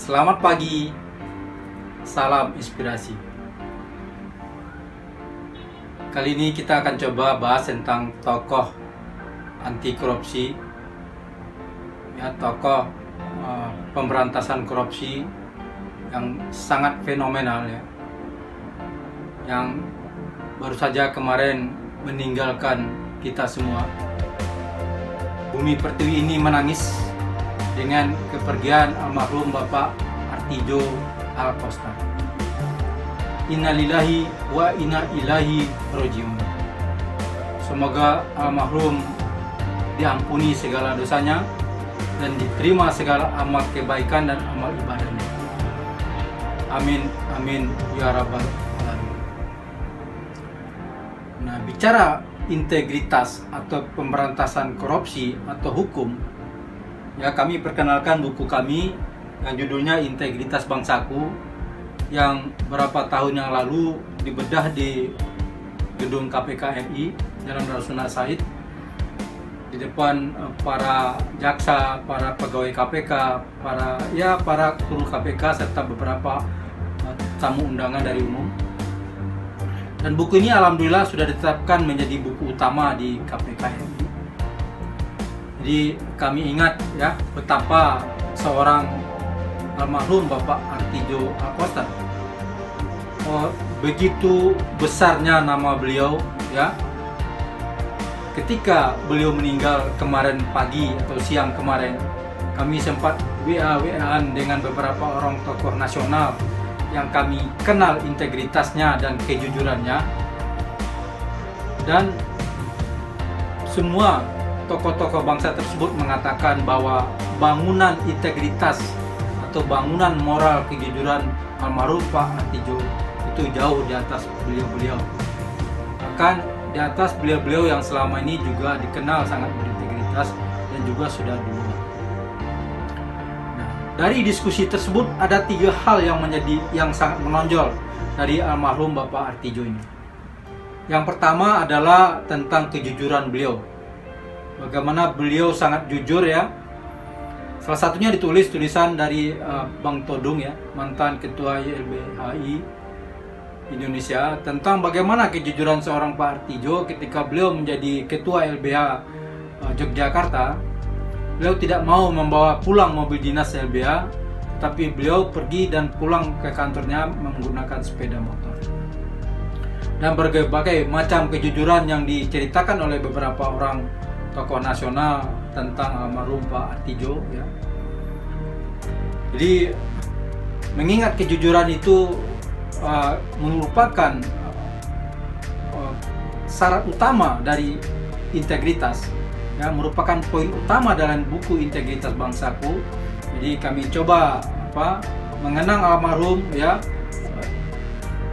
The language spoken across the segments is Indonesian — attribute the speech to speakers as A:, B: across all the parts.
A: Selamat pagi, salam inspirasi. Kali ini kita akan coba bahas tentang tokoh anti korupsi, ya, tokoh pemberantasan korupsi yang sangat fenomenal, ya, yang baru saja kemarin meninggalkan kita semua. Bumi Pertiwi ini menangis dengan kepergian almarhum Bapak Artidjo Alkostar. Innalillahi wa inna ilaihi rajiun. Semoga almarhum diampuni segala dosanya dan diterima segala amal kebaikan dan amal ibadahnya. Amin, amin, ya rabbal alamin. Nah, bicara integritas atau pemberantasan korupsi atau hukum, ya, kami perkenalkan buku kami yang judulnya Integritas Bangsaku, yang berapa tahun yang lalu dibedah di gedung KPK RI Jalan Rasuna Said di depan para jaksa, para pegawai KPK, para kru KPK serta beberapa tamu undangan dari umum. Dan buku ini alhamdulillah sudah ditetapkan menjadi buku utama di KPK RI. Jadi kami ingat, ya, betapa seorang almarhum Bapak Artidjo Alkostar, begitu besarnya nama beliau, ya. Ketika beliau meninggal kemarin pagi atau siang kemarin, kami sempat WA-WA-an dengan beberapa orang tokoh nasional yang kami kenal integritasnya dan kejujurannya, dan semua tokoh-tokoh bangsa tersebut mengatakan bahwa bangunan integritas atau bangunan moral kejujuran almarhum Pak Artidjo itu jauh di atas beliau-beliau. Bahkan di atas beliau-beliau yang selama ini juga dikenal sangat berintegritas dan juga sudah dulu. Nah, dari diskusi tersebut ada 3 hal yang sangat menonjol dari almarhum Bapak Artidjo ini. Yang pertama adalah tentang kejujuran beliau. Bagaimana beliau sangat jujur, ya. Salah satunya ditulis tulisan dari Bang Todung, ya, mantan ketua YLBHI Indonesia, tentang bagaimana kejujuran seorang Pak Artidjo ketika beliau menjadi ketua LBH Yogyakarta. Beliau tidak mau membawa pulang mobil dinas LBH, tapi beliau pergi dan pulang ke kantornya menggunakan sepeda motor. Dan berbagai macam kejujuran yang diceritakan oleh beberapa orang tokoh nasional tentang almarhum Pak Artidjo, ya. Jadi mengingat kejujuran itu merupakan syarat utama dari integritas, ya, merupakan poin utama dalam buku Integritas Bangsaku. Jadi kami coba mengenang almarhum, ya,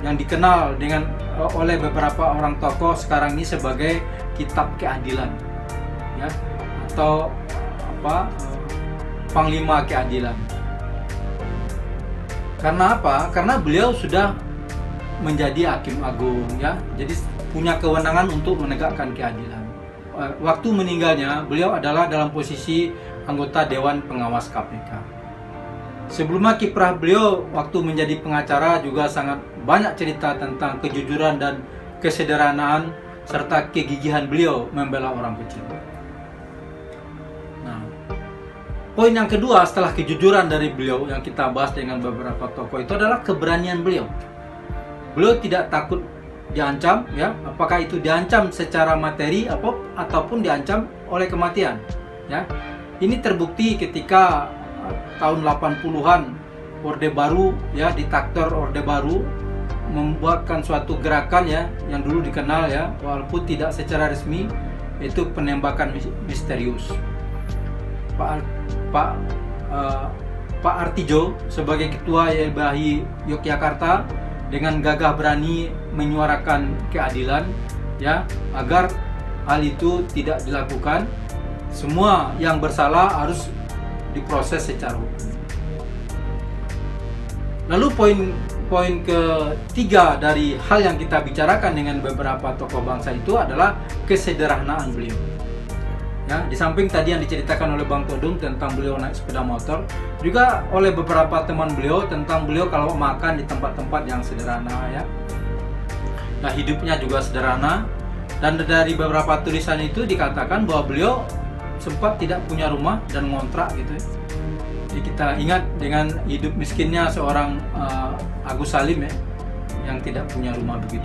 A: yang dikenal oleh beberapa orang tokoh sekarang ini sebagai kitab keadilan, ya, atau Panglima Keadilan. Karena apa? Karena beliau sudah menjadi hakim agung, ya, jadi punya kewenangan untuk menegakkan keadilan. Waktu meninggalnya, beliau adalah dalam posisi anggota Dewan Pengawas KPK. Sebelumnya kiprah beliau waktu menjadi pengacara juga sangat banyak cerita tentang kejujuran dan kesederhanaan serta kegigihan beliau membela orang kecil. Nah, poin yang kedua setelah kejujuran dari beliau yang kita bahas dengan beberapa tokoh itu adalah keberanian beliau. Beliau tidak takut diancam, ya, apakah itu diancam secara materi ataupun diancam oleh kematian, ya. Ini terbukti ketika tahun 80-an Orde Baru, ya, diktator Orde Baru membuatkan suatu gerakan, ya, yang dulu dikenal, ya, walaupun tidak secara resmi, yaitu penembakan misterius. Pak Artidjo sebagai ketua YLBHI Yogyakarta dengan gagah berani menyuarakan keadilan, ya, agar hal itu tidak dilakukan. Semua yang bersalah harus diproses secara hukum. Lalu poin ketiga dari hal yang kita bicarakan dengan beberapa tokoh bangsa itu adalah kesederhanaan beliau. Ya, di samping tadi yang diceritakan oleh Bang Todung tentang beliau naik sepeda motor, juga oleh beberapa teman beliau tentang beliau kalau makan di tempat-tempat yang sederhana ya. Nah, hidupnya juga sederhana, dan dari beberapa tulisan itu dikatakan bahwa beliau sempat tidak punya rumah dan ngontrak gitu ya. Jadi kita ingat dengan hidup miskinnya seorang Agus Salim ya, yang tidak punya rumah begitu.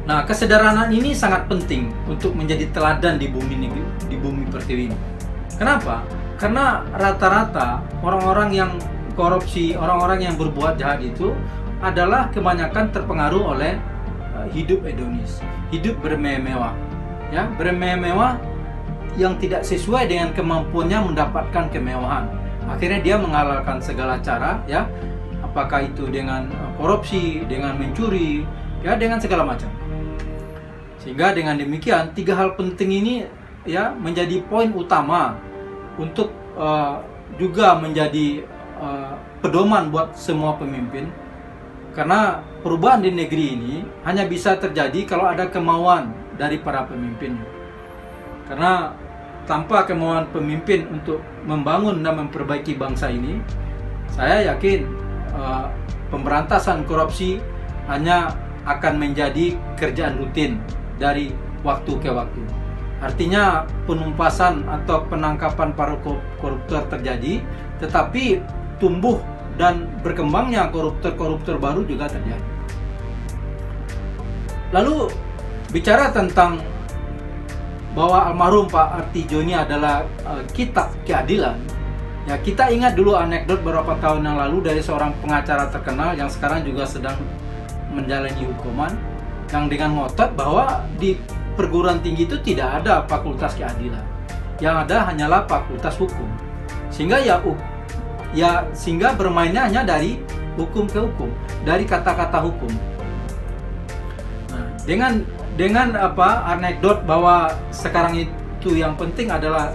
A: Nah, kesederhanaan ini sangat penting untuk menjadi teladan di bumi pertiwi ini. Kenapa? Karena rata-rata orang-orang yang korupsi, orang-orang yang berbuat jahat itu adalah kebanyakan terpengaruh oleh hidup hedonis, hidup bermewah-mewah, ya, bermewah-mewah yang tidak sesuai dengan kemampuannya mendapatkan kemewahan. Akhirnya dia menghalalkan segala cara, ya, apakah itu dengan korupsi, dengan mencuri, ya, dengan segala macam. Sehingga dengan demikian 3 hal penting ini ya menjadi poin utama untuk juga menjadi pedoman buat semua pemimpin, karena perubahan di negeri ini hanya bisa terjadi kalau ada kemauan dari para pemimpin. Karena tanpa kemauan pemimpin untuk membangun dan memperbaiki bangsa ini, saya yakin pemberantasan korupsi hanya akan menjadi kerjaan rutin dari waktu ke waktu. Artinya penumpasan atau penangkapan para koruptor terjadi, tetapi tumbuh dan berkembangnya koruptor-koruptor baru juga terjadi. Lalu bicara tentang bahwa almarhum Pak Artidjo ini adalah kitab keadilan, ya, kita ingat dulu anekdot beberapa tahun yang lalu dari seorang pengacara terkenal yang sekarang juga sedang menjalani hukuman, yang dengan ngotot bahwa di perguruan tinggi itu tidak ada fakultas keadilan, yang ada hanyalah fakultas hukum, sehingga sehingga bermainnya hanya dari hukum ke hukum, dari kata-kata hukum. Nah, dengan anekdot bahwa sekarang itu yang penting adalah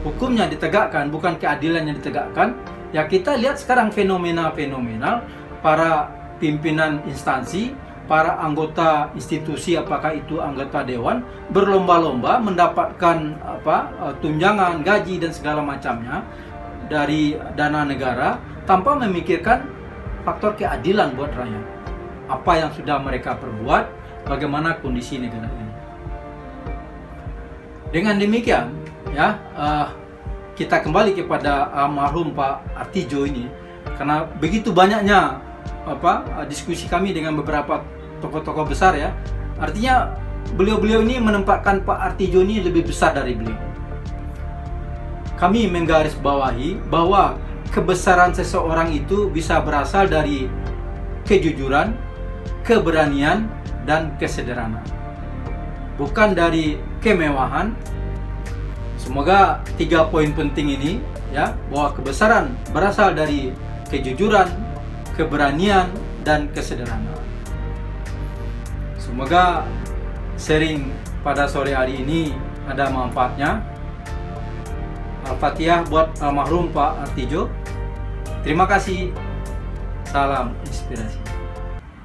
A: hukumnya ditegakkan, bukan keadilan yang ditegakkan, ya kita lihat sekarang fenomena-fenomenal para pimpinan instansi, para anggota institusi, apakah itu anggota dewan, berlomba-lomba mendapatkan tunjangan, gaji dan segala macamnya dari dana negara tanpa memikirkan faktor keadilan buat rakyat. Apa yang sudah mereka perbuat, bagaimana kondisi negara ini. Dengan demikian, ya, kita kembali kepada almarhum Pak Artidjo ini, karena begitu banyaknya diskusi kami dengan beberapa tokoh-tokoh besar ya. Artinya beliau-beliau ini menempatkan Pak Artidjo ini lebih besar dari beliau. Kami menggarisbawahi bahwa kebesaran seseorang itu bisa berasal dari kejujuran, keberanian, dan kesederhanaan, bukan dari kemewahan. Semoga 3 poin penting ini ya, bahwa kebesaran berasal dari kejujuran, keberanian, dan kesederhanaan. Semoga sharing pada sore hari ini ada manfaatnya. Al-Fatihah buat almarhum Pak Artidjo. Terima kasih. Salam inspirasi.